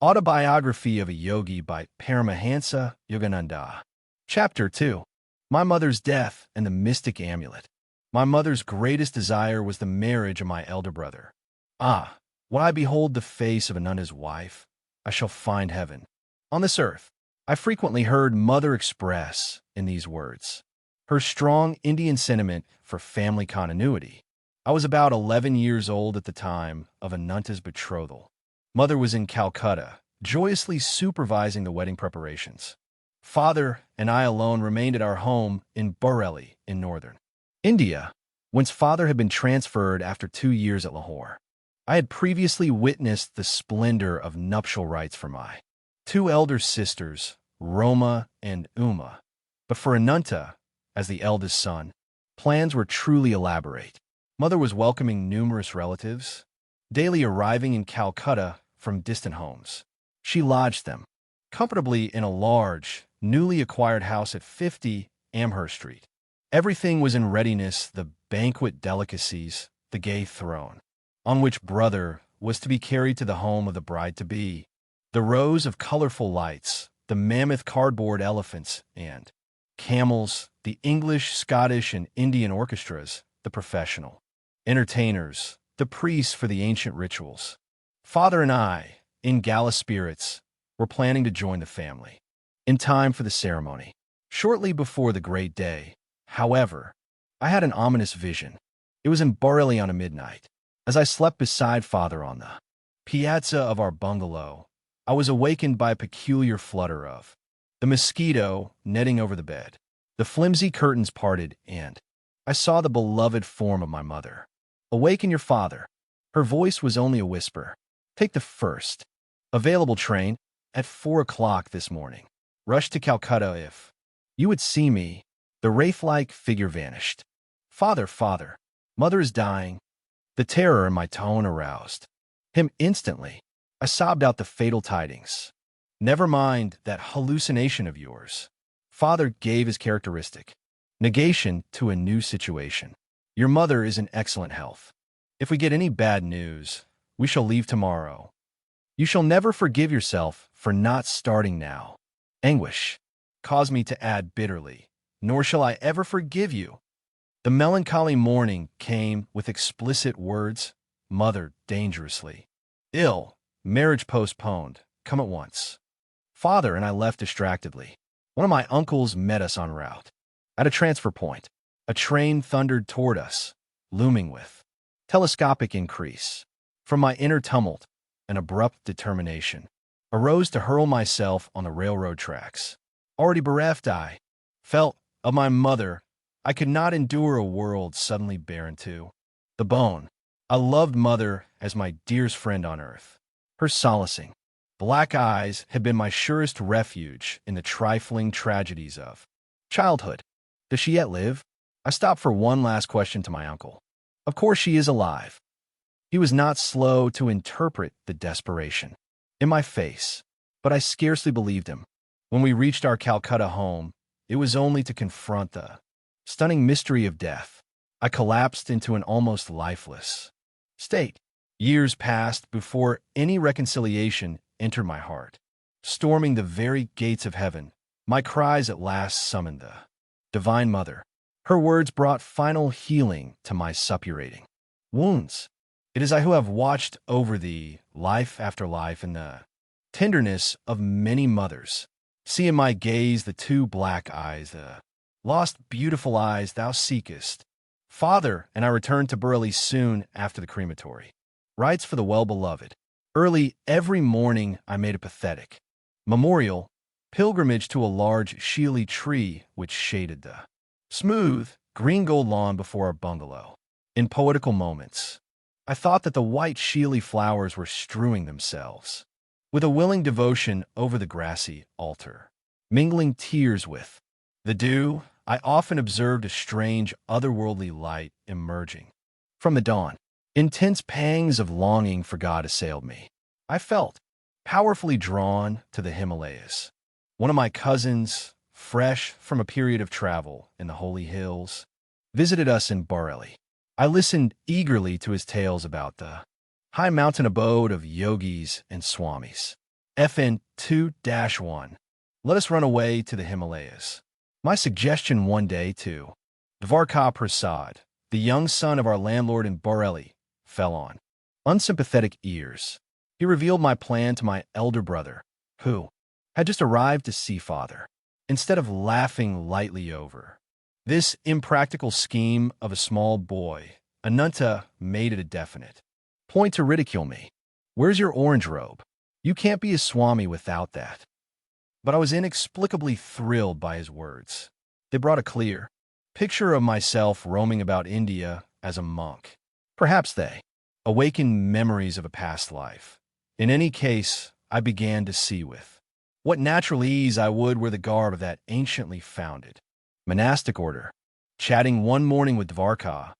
Autobiography of a Yogi by Paramahansa, Yogananda. Chapter 2. My Mother's Death and the Mystic Amulet. My mother's greatest desire was the marriage of my elder brother. Ah, when I behold the face of Ananda's wife, I shall find heaven. On this earth, I frequently heard mother express in these words her strong Indian sentiment for family continuity. I was about 11 years old at the time of Ananda's betrothal. Mother was in Calcutta, joyously supervising the wedding preparations. Father and I alone remained at our home in Bareilly in northern India, whence father had been transferred after 2 years at Lahore. I had previously witnessed the splendor of nuptial rites for my 2 elder sisters, Roma and Uma. But for Ananta, as the eldest son, plans were truly elaborate. Mother was welcoming numerous relatives, daily arriving in Calcutta from distant homes. She lodged them comfortably in a large, newly acquired house at 50 Amherst Street. Everything was in readiness, the banquet delicacies, the gay throne, on which brother was to be carried to the home of the bride-to-be, the rows of colorful lights, the mammoth cardboard elephants and camels, the English, Scottish, and Indian orchestras, the professional entertainers, the priests for the ancient rituals. Father and I, in gala spirits, were planning to join the family in time for the ceremony. Shortly before the great day, however, I had an ominous vision. It was in Bareilly on a midnight. As I slept beside father on the piazza of our bungalow, I was awakened by a peculiar flutter of the mosquito netting over the bed. The flimsy curtains parted, and I saw the beloved form of my mother. "Awaken your father." Her voice was only a whisper. "Take the first available train at 4 o'clock this morning. Rush to Calcutta if you would see me." The wraith-like figure vanished. "Father, father, mother is dying." The terror in my tone aroused him instantly. I sobbed out the fatal tidings. "Never mind that hallucination of yours." Father gave his characteristic negation to a new situation. "Your mother is in excellent health. If we get any bad news, we shall leave tomorrow. You shall never forgive yourself for not starting now." Anguish caused me to add bitterly, "Nor shall I ever forgive you." The melancholy morning came with explicit words: "Mother dangerously ill. Marriage postponed. Come at once." Father and I left distractedly. One of my uncles met us en route. At a transfer point, a train thundered toward us, looming with telescopic increase. From my inner tumult, an abrupt determination arose to hurl myself on the railroad tracks. Already bereft, I felt of my mother. I could not endure a world suddenly barren to the bone. I loved mother as my dearest friend on earth. Her solacing black eyes had been my surest refuge in the trifling tragedies of childhood. Does she yet live? I stopped for one last question to my uncle. "Of course she is alive." He was not slow to interpret the desperation in my face, but I scarcely believed him. When we reached our Calcutta home, it was only to confront the stunning mystery of death. I collapsed into an almost lifeless state. Years passed before any reconciliation entered my heart. Storming the very gates of heaven, my cries at last summoned the Divine Mother. Her words brought final healing to my suppurating wounds. "It is I who have watched over thee, life after life, in the tenderness of many mothers. See in my gaze the 2 black eyes, the lost beautiful eyes thou seekest." Father and I returned to Bareilly soon after the crematory. Rites for the well-beloved. Early every morning I made a pathetic memorial pilgrimage to a large shealy tree which shaded the smooth, green gold lawn before our bungalow. In poetical moments, I thought that the white shealy flowers were strewing themselves with a willing devotion over the grassy altar. Mingling tears with the dew, I often observed a strange, otherworldly light emerging from the dawn. Intense pangs of longing for God assailed me. I felt powerfully drawn to the Himalayas. One of my cousins, fresh from a period of travel in the holy hills, visited us in Bareilly. I listened eagerly to his tales about the high mountain abode of yogis and swamis. FN 2-1. Let us run away to the Himalayas. My suggestion one day to Dvarka Prasad, the young son of our landlord in Bareilly, fell on unsympathetic ears. He revealed my plan to my elder brother, who had just arrived to see father. Instead of laughing lightly over this impractical scheme of a small boy, Ananta made it a definite point to ridicule me. Where's your orange robe? You can't be a Swami without that. But I was inexplicably thrilled by his words. They brought a clear picture of myself roaming about India as a monk. Perhaps they awakened memories of a past life. In any case, I began to see with what natural ease I would wear the garb of that anciently founded monastic order. Chatting one morning with Dvarka,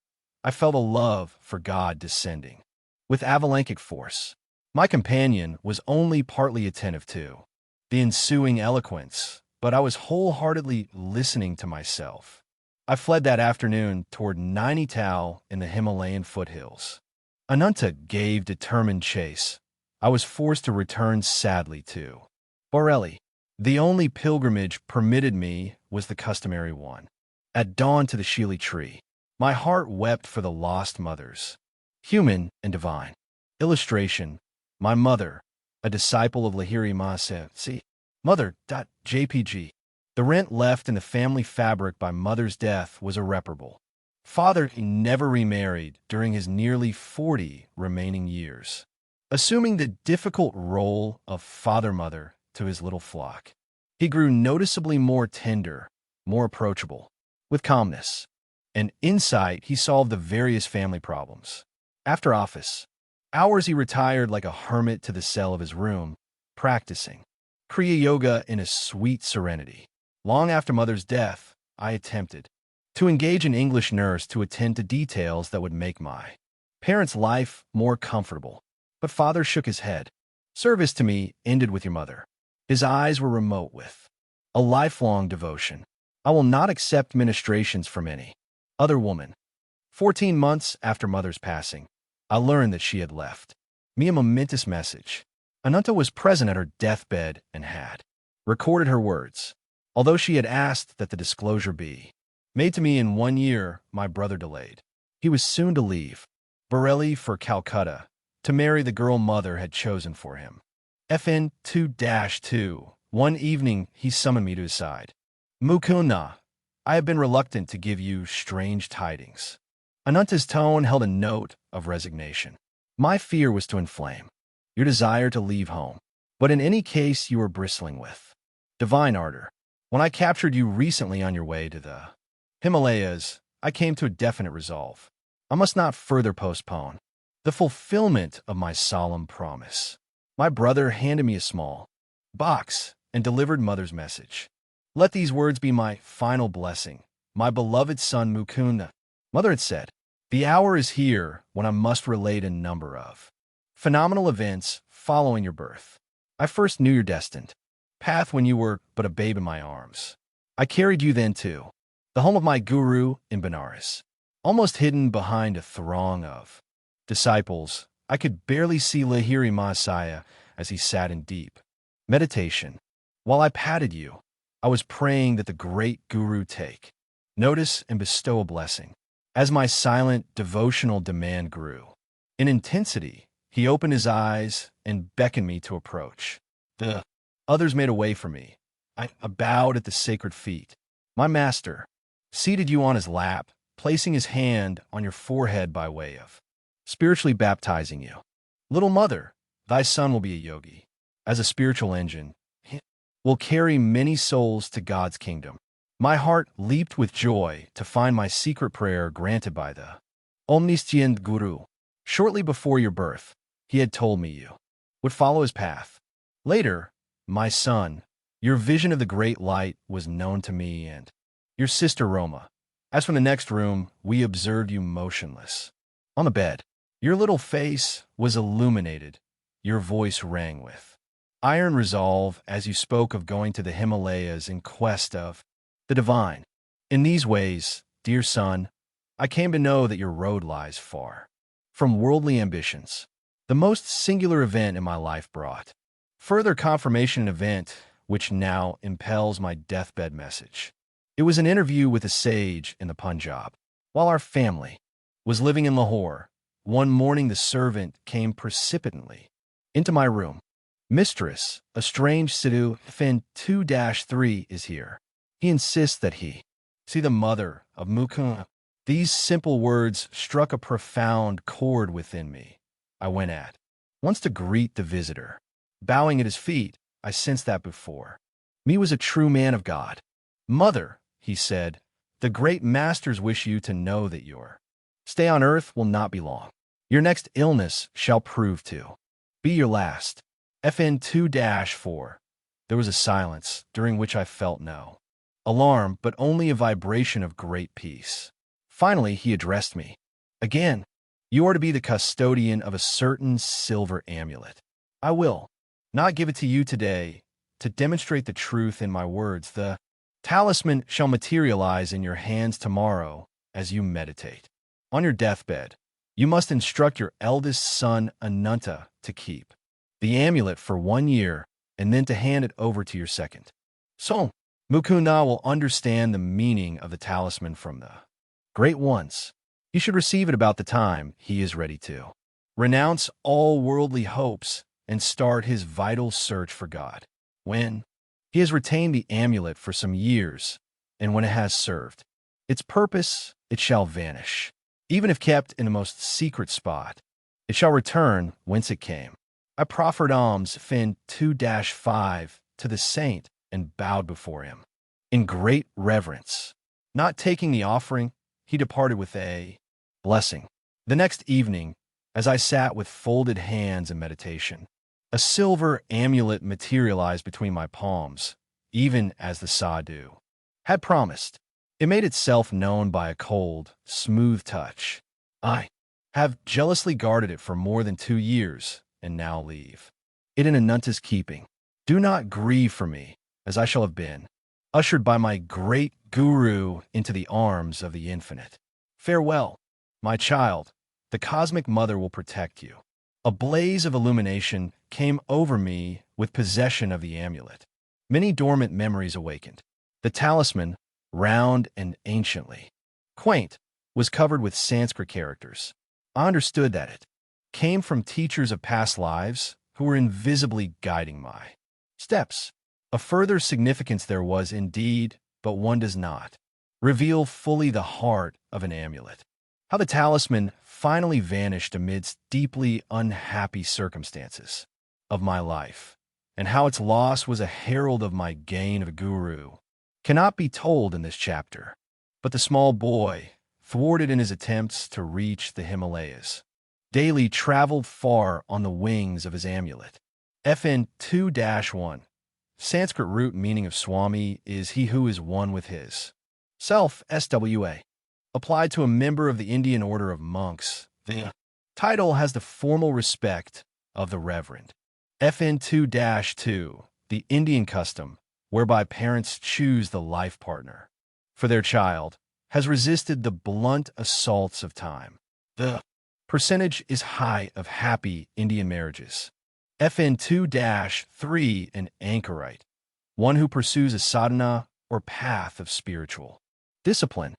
I felt a love for God descending with avalanchic force. My companion was only partly attentive to the ensuing eloquence, but I was wholeheartedly listening to myself. I fled that afternoon toward Nainital in the Himalayan foothills. Ananta gave determined chase. I was forced to return sadly to Bareilly. The only pilgrimage permitted me was the customary one. At dawn to the Shili tree, my heart wept for the lost mothers, human and divine. Illustration: my mother, a disciple of Lahiri Mahasaya. See Mother.jpg. The rent left in the family fabric by mother's death was irreparable. Father never remarried during his nearly 40 remaining years, assuming the difficult role of father-mother to his little flock. He grew noticeably more tender, more approachable. With calmness and insight, he solved the various family problems. After office hours, he retired like a hermit to the cell of his room, practicing Kriya Yoga in a sweet serenity. Long after mother's death, I attempted to engage an English nurse to attend to details that would make my parents' life more comfortable. But father shook his head. Service to me ended with your mother. His eyes were remote with a lifelong devotion. I will not accept ministrations from any other woman. 14 months after mother's passing, I learned that she had left me a momentous message. Ananta was present at her deathbed and had recorded her words. Although she had asked that the disclosure be made to me in 1 year, my brother delayed. He was soon to leave Bareilly for Calcutta to marry the girl mother had chosen for him. FN 2-2. One evening, he summoned me to his side. Mukunda, I have been reluctant to give you strange tidings. Ananta's tone held a note of resignation. My fear was to inflame your desire to leave home, but in any case you were bristling with divine ardor. When I captured you recently on your way to the Himalayas, I came to a definite resolve. I must not further postpone the fulfillment of my solemn promise. My brother handed me a small box and delivered mother's message. Let these words be my final blessing, my beloved son Mukunda. Mother had said, the hour is here when I must relate a number of phenomenal events following your birth. I first knew your destined path when you were but a babe in my arms. I carried you then to the home of my guru in Benares. Almost hidden behind a throng of disciples, I could barely see Lahiri Mahasaya as he sat in deep meditation. While I patted you, I was praying that the great guru take notice and bestow a blessing. As my silent devotional demand grew in intensity, he opened his eyes and beckoned me to approach. The others made a way for me. I bowed at the sacred feet. My master seated you on his lap, placing his hand on your forehead by way of spiritually baptizing you. Little mother, thy son will be a yogi. As a spiritual engine, he will carry many souls to God's kingdom. My heart leaped with joy to find my secret prayer granted by the omniscient Guru. Shortly before your birth, he had told me you would follow his path. Later, my son, your vision of the great light was known to me and your sister Roma. As from the next room, we observed you motionless on the bed. Your little face was illuminated. Your voice rang with iron resolve as you spoke of going to the Himalayas in quest of the divine. In these ways, dear son, I came to know that your road lies far from worldly ambitions. The most singular event in my life brought Further confirmation event which now impels my deathbed message. It was an interview with a sage in the Punjab. While our family was living in Lahore, one morning the servant came precipitately into my room. Mistress, a strange Sidhu Fin 2-3 is here. He insists that he see the mother of Mukund. These simple words struck a profound chord within me. I went at once to greet the visitor. Bowing at his feet, I sensed that before me was a true man of God. Mother, he said, the great masters wish you to know that your stay on earth will not be long. Your next illness shall prove to be your last. FN 2-4. There was a silence, during which I felt no alarm, but only a vibration of great peace. Finally, he addressed me. Again, you are to be the custodian of a certain silver amulet. I will not give it to you today to demonstrate the truth in my words. The talisman shall materialize in your hands tomorrow as you meditate. On your deathbed, you must instruct your eldest son, Ananta, to keep the amulet for 1 year and then to hand it over to your second. So, Mukunda will understand the meaning of the talisman from the great ones. He should receive it about the time he is ready to renounce all worldly hopes and start his vital search for God. When he has retained the amulet for some years, and when it has served its purpose, it shall vanish. Even if kept in the most secret spot, it shall return whence it came. I proffered alms Fin 2-5 to the saint and bowed before him in great reverence. Not taking the offering, he departed with a blessing. The next evening, as I sat with folded hands in meditation, a silver amulet materialized between my palms, even as the sadhu had promised. It made itself known by a cold, smooth touch. I have jealously guarded it for more than 2 years, and now leave it in Ananta's keeping. Do not grieve for me, as I shall have been ushered by my great guru into the arms of the infinite. Farewell, my child. The cosmic mother will protect you. A blaze of illumination came over me with possession of the amulet. Many dormant memories awakened. The talisman, round and anciently quaint, was covered with Sanskrit characters. I understood that it came from teachers of past lives who were invisibly guiding my steps. A further significance there was indeed, but one does not reveal fully the heart of an amulet. How the talisman finally vanished amidst deeply unhappy circumstances of my life, and how its loss was a herald of my gain of a guru, cannot be told in this chapter. But the small boy, thwarted in his attempts to reach the Himalayas, daily traveled far on the wings of his amulet. FN 2-1. Sanskrit root meaning of Swami is he who is one with his self, SWA. Applied to a member of the Indian order of monks, the title has the formal respect of the Reverend. FN 2-2. The Indian custom, whereby parents choose the life partner for their child, has resisted the blunt assaults of time. The percentage is high of happy Indian marriages. FN 2-3. An anchorite, one who pursues a sadhana or path of spiritual discipline.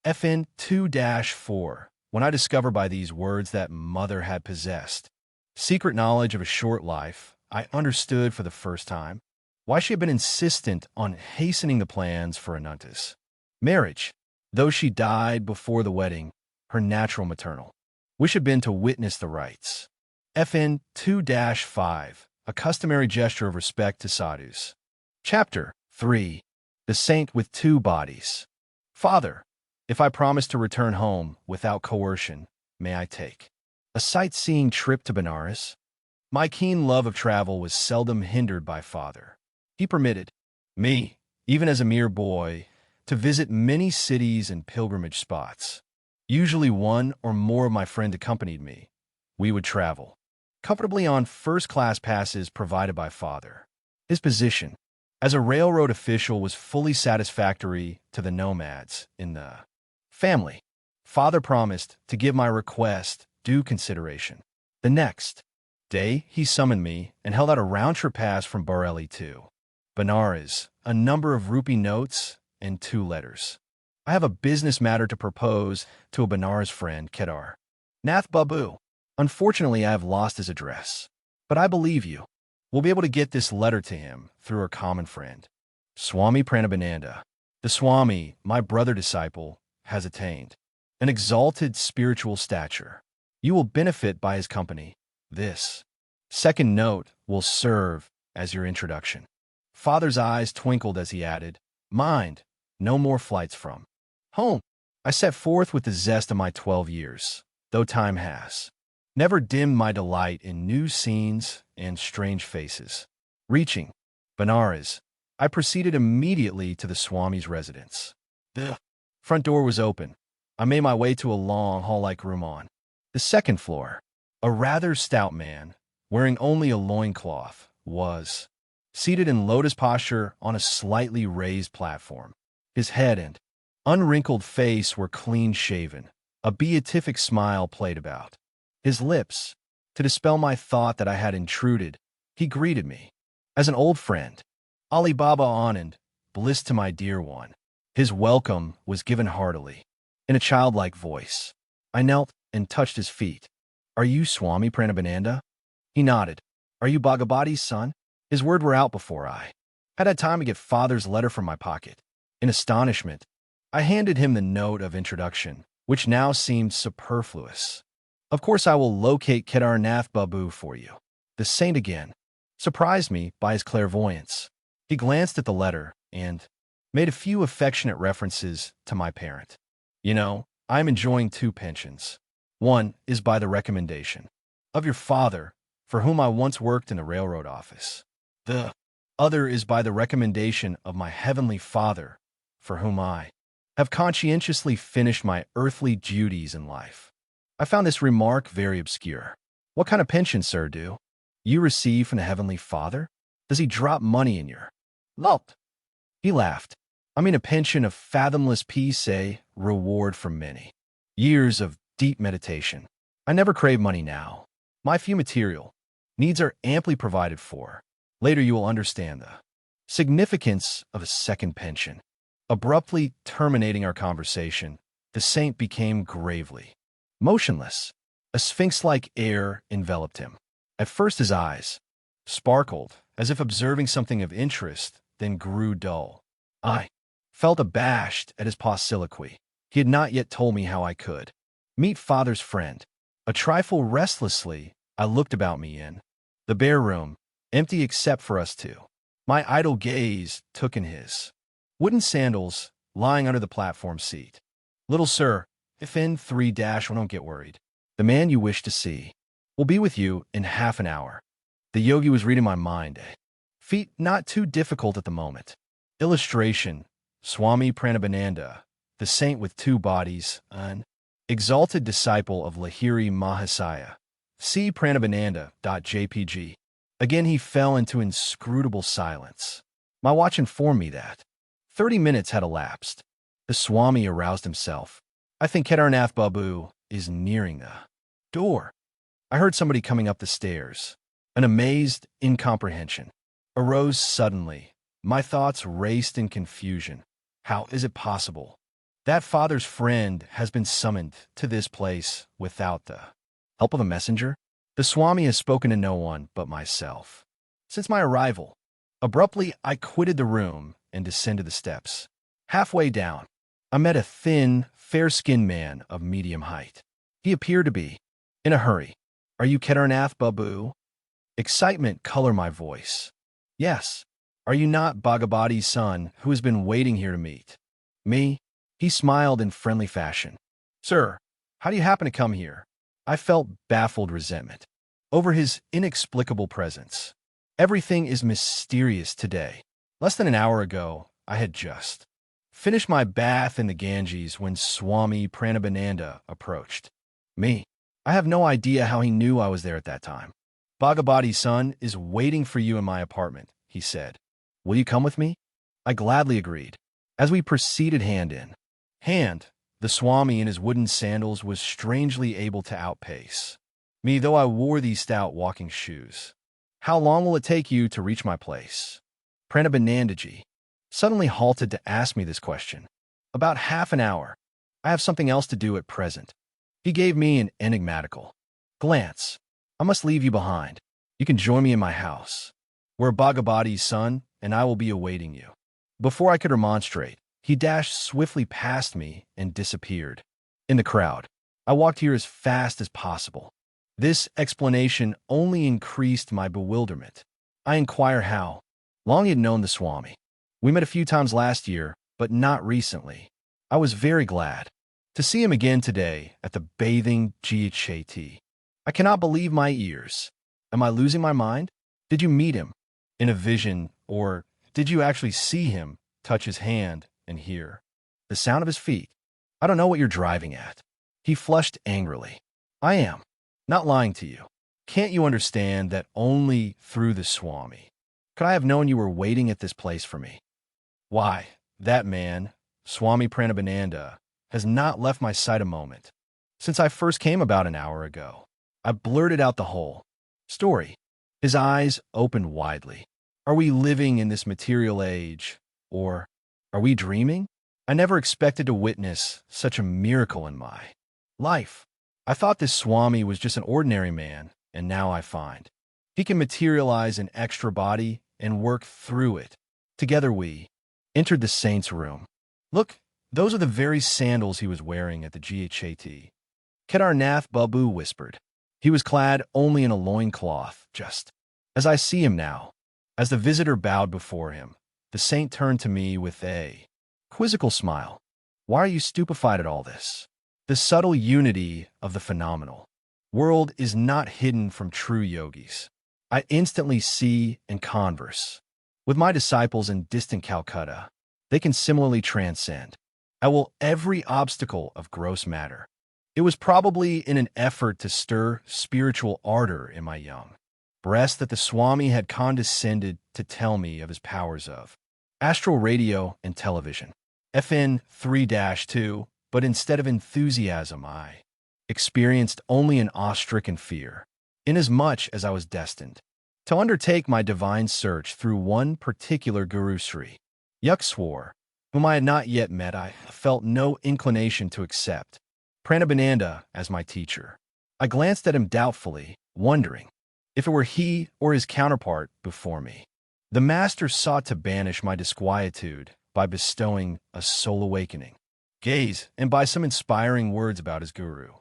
FN 2-4. When I discovered by these words that mother had possessed secret knowledge of a short life, I understood for the first time why she had been insistent on hastening the plans for Ananta's marriage. Though she died before the wedding, her natural maternal wish had been to witness the rites. FN 2-5. A customary gesture of respect to sadhus. Chapter 3. The Saint with Two Bodies. Father, if I promise to return home without coercion, may I take a sightseeing trip to Benares? My keen love of travel was seldom hindered by father. He permitted me, even as a mere boy, to visit many cities and pilgrimage spots. Usually one or more of my friends accompanied me. We would travel comfortably on first-class passes provided by father. His position as a railroad official was fully satisfactory to the nomads in the family. Father promised to give my request due consideration. The next day, he summoned me and held out a round-trip pass from Bareilly to Benares, a number of rupee notes, and 2 letters. I have a business matter to propose to a Benares friend, Kedar Nath Babu. Unfortunately, I have lost his address. But I believe you. We'll be able to get this letter to him through our common friend. Swami Pranabananda. The Swami, my brother disciple, has attained an exalted spiritual stature. You will benefit by his company. This second note will serve as your introduction. Father's eyes twinkled as he added, Mind, no more flights from home. I set forth with the zest of my 12 years, though time has never dimmed my delight in new scenes and strange faces. Reaching Benares, I proceeded immediately to the Swami's residence. The front door was open. I made my way to a long hall-like room on the second floor. A rather stout man, wearing only a loincloth, was seated in lotus posture on a slightly raised platform. His head and unwrinkled face were clean-shaven. A beatific smile played about his lips. To dispel my thought that I had intruded, he greeted me as an old friend. Ali Baba Anand, bliss to my dear one. His welcome was given heartily. In a childlike voice, I knelt and touched his feet. Are you Swami Pranabananda? He nodded. Are you Bhagavati's son? His words were out before I had time to get father's letter from my pocket. In astonishment, I handed him the note of introduction, which now seemed superfluous. Of course I will locate Kedar Nath Babu for you. The saint again surprised me by his clairvoyance. He glanced at the letter and made a few affectionate references to my parent. You know, I am enjoying 2 pensions. One is by the recommendation of your father, for whom I once worked in the railroad office. The other is by the recommendation of my heavenly Father, for whom I have conscientiously finished my earthly duties in life. I found this remark very obscure. What kind of pension, sir, do you receive from the heavenly Father? Does he drop money in your lot? He laughed. I mean a pension of fathomless peace, a reward for many years of deep meditation. I never crave money now. My few material needs are amply provided for. Later you will understand the significance of a second pension. Abruptly terminating our conversation, the saint became gravely motionless. A sphinx-like air enveloped him. At first his eyes sparkled, as if observing something of interest, then grew dull. I felt abashed at his pauciliquy. He had not yet told me how I could meet father's friend. A trifle restlessly, I looked about me in the bare room, empty except for us two. My idle gaze took in his wooden sandals lying under the platform seat. Little sir, if in 3-1 don't get worried. The man you wish to see will be with you in half an hour. The yogi was reading my mind. Feat not too difficult at the moment. Illustration, Swami Pranabananda, the saint with 2 bodies, an exalted disciple of Lahiri Mahasaya. See Pranabananda.jpg. Again he fell into inscrutable silence. My watch informed me that 30 minutes had elapsed. The Swami aroused himself. I think Kedarnath Babu is nearing the door. I heard somebody coming up the stairs. An amazed incomprehension arose suddenly. My thoughts raced in confusion. How is it possible that father's friend has been summoned to this place without the help of a messenger? The Swami has spoken to no one but myself since my arrival. Abruptly, I quitted the room and descended the steps. Halfway down, I met a thin, fair-skinned man of medium height. He appeared to be in a hurry. Are you Kedarnath Babu? Excitement colored my voice. Yes. Are you not Bhagavati's son who has been waiting here to meet me? He smiled in friendly fashion. Sir, how do you happen to come here? I felt baffled resentment over his inexplicable presence. Everything is mysterious today. Less than an hour ago, I had just finished my bath in the Ganges when Swami Pranabananda approached me. I have no idea how he knew I was there at that time. Bhagavati's son is waiting for you in my apartment, he said. Will you come with me? I gladly agreed. As we proceeded hand in hand, the Swami in his wooden sandals was strangely able to outpace me though I wore these stout walking shoes. How long will it take you to reach my place? Pranabanandaji suddenly halted to ask me this question. About half an hour. I have something else to do at present. He gave me an enigmatical glance. I must leave you behind. You can join me in my house. We're Bhagavati's son, and I will be awaiting you. Before I could remonstrate, he dashed swiftly past me and disappeared in the crowd. I walked here as fast as possible. This explanation only increased my bewilderment. I inquire how long he had known the Swami. We met a few times last year, but not recently. I was very glad to see him again today at the bathing Ghat. I cannot believe my ears. Am I losing my mind? Did you meet him in a vision, or did you actually see him, touch his hand, and hear the sound of his feet? I don't know what you're driving at. He flushed angrily. I am not lying to you. Can't you understand that only through the Swami could I have known you were waiting at this place for me? Why, that man, Swami Pranabananda, has not left my sight a moment. Since I first came about an hour ago, I blurted out the whole story. His eyes opened widely. Are we living in this material age, or are we dreaming? I never expected to witness such a miracle in my life. I thought this Swami was just an ordinary man, and now I find he can materialize an extra body and work through it. Together we entered the saint's room. Look, those are the very sandals he was wearing at the Ghat. Kedarnath Babu whispered. He was clad only in a loincloth, just as I see him now. As the visitor bowed before him, the saint turned to me with a quizzical smile. Why are you stupefied at all this? The subtle unity of the phenomenal world is not hidden from true yogis. I instantly see and converse with my disciples in distant Calcutta. They can similarly transcend every obstacle of gross matter. It was probably in an effort to stir spiritual ardor in my young breast that the Swami had condescended to tell me of his powers of astral radio and television. FN 3-2, but instead of enthusiasm, I experienced only an awe-stricken fear, inasmuch as I was destined to undertake my divine search through one particular Guru Sri Yukswar, whom I had not yet met. I felt no inclination to accept Pranabananda as my teacher. I glanced at him doubtfully, wondering if it were he or his counterpart before me. The master sought to banish my disquietude by bestowing a soul awakening gaze and by some inspiring words about his guru.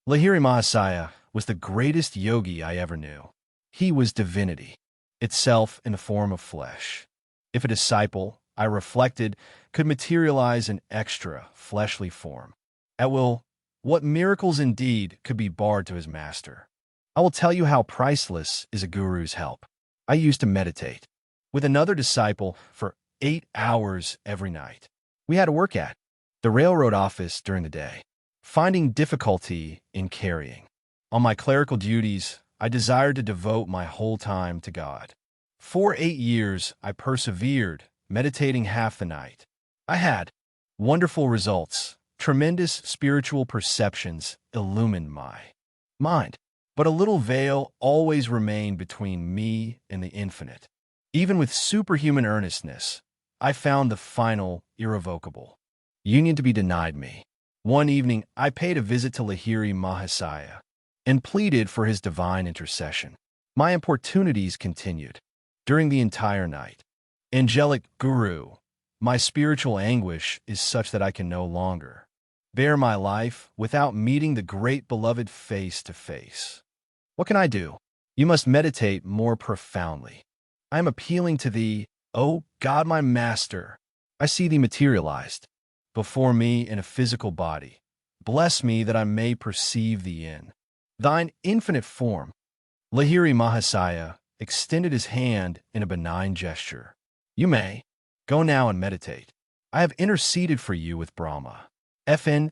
Lahiri Mahasaya was the greatest yogi I ever knew. He was divinity itself in the form of flesh. If a disciple, I reflected, could materialize an extra fleshly form at will, what miracles indeed could be barred to his master? I will tell you how priceless is a guru's help. I used to meditate with another disciple for 8 hours every night. We had to work at the railroad office during the day, finding difficulty in carrying on my clerical duties. I desired to devote my whole time to God. For 8 years, I persevered, meditating half the night. I had wonderful results. Tremendous spiritual perceptions illumined my mind, but a little veil always remained between me and the infinite. Even with superhuman earnestness, I found the final, irrevocable union to be denied me. One evening, I paid a visit to Lahiri Mahasaya and pleaded for his divine intercession. My importunities continued during the entire night. Angelic Guru, my spiritual anguish is such that I can no longer bear my life without meeting the great beloved face to face. What can I do? You must meditate more profoundly. I am appealing to thee, O God, my master. I see thee materialized before me in a physical body. Bless me that I may perceive thee in thine infinite form. Lahiri Mahasaya extended his hand in a benign gesture. You may go now and meditate. I have interceded for you with Brahma. FN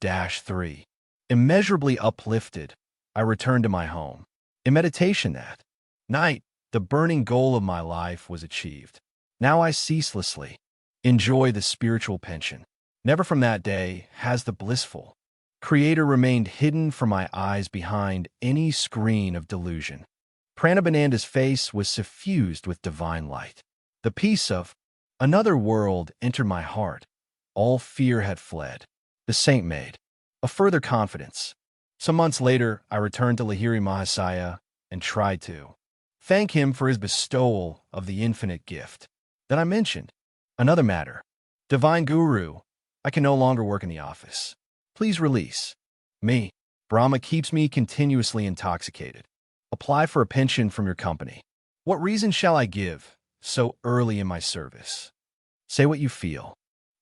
3-3. Immeasurably uplifted, I returned to my home. In meditation that night, the burning goal of my life was achieved. Now I ceaselessly enjoy the spiritual pension. Never from that day has the blissful Creator remained hidden from my eyes behind any screen of delusion. Pranabananda's face was suffused with divine light. The peace of another world entered my heart. All fear had fled. The saint made a further confidence. Some months later, I returned to Lahiri Mahasaya and tried to thank him for his bestowal of the infinite gift. Then I mentioned another matter. Divine Guru, I can no longer work in the office. Please release me. Brahma keeps me continuously intoxicated. Apply for a pension from your company. What reason shall I give so early in my service? Say what you feel.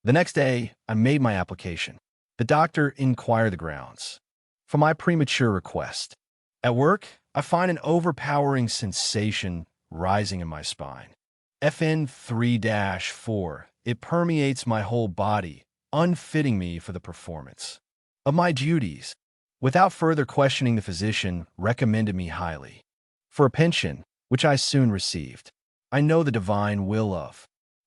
The next day, I made my application. The doctor inquired the grounds for my premature request. At work, I find an overpowering sensation rising in my spine. FN 3-4. It permeates my whole body, unfitting me for the performance of my duties. Without further questioning, the physician recommended me highly for a pension, which I soon received. I know the divine will of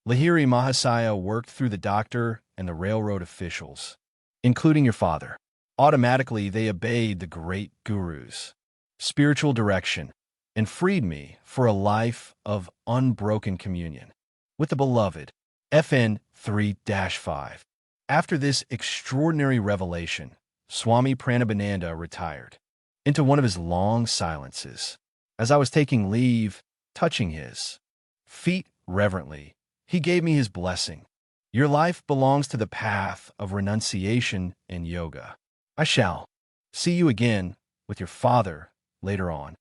Lahiri Mahasaya worked through the doctor and the railroad officials, including your father. Automatically, they obeyed the great guru's spiritual direction and freed me for a life of unbroken communion with the beloved. FN 3-5. After this extraordinary revelation, Swami Pranabananda retired into one of his long silences. As I was taking leave, touching his feet reverently, he gave me his blessing. Your life belongs to the path of renunciation and yoga. I shall see you again with your father later on.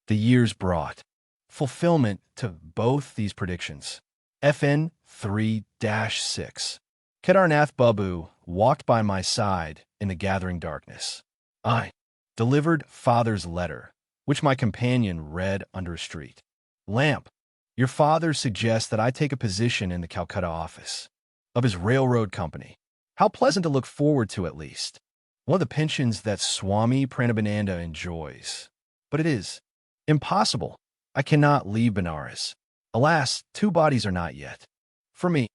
The years brought fulfillment to both these predictions. FN 3-6. Kedarnath Babu walked by my side in the gathering darkness. I delivered father's letter, which my companion read under a street lamp. Your father suggests that I take a position in the Calcutta office of his railroad company. How pleasant to look forward to, at least. One of the pensions that Swami Pranabananda enjoys. But it is impossible. I cannot leave Benares. Alas, two bodies are not yet for me.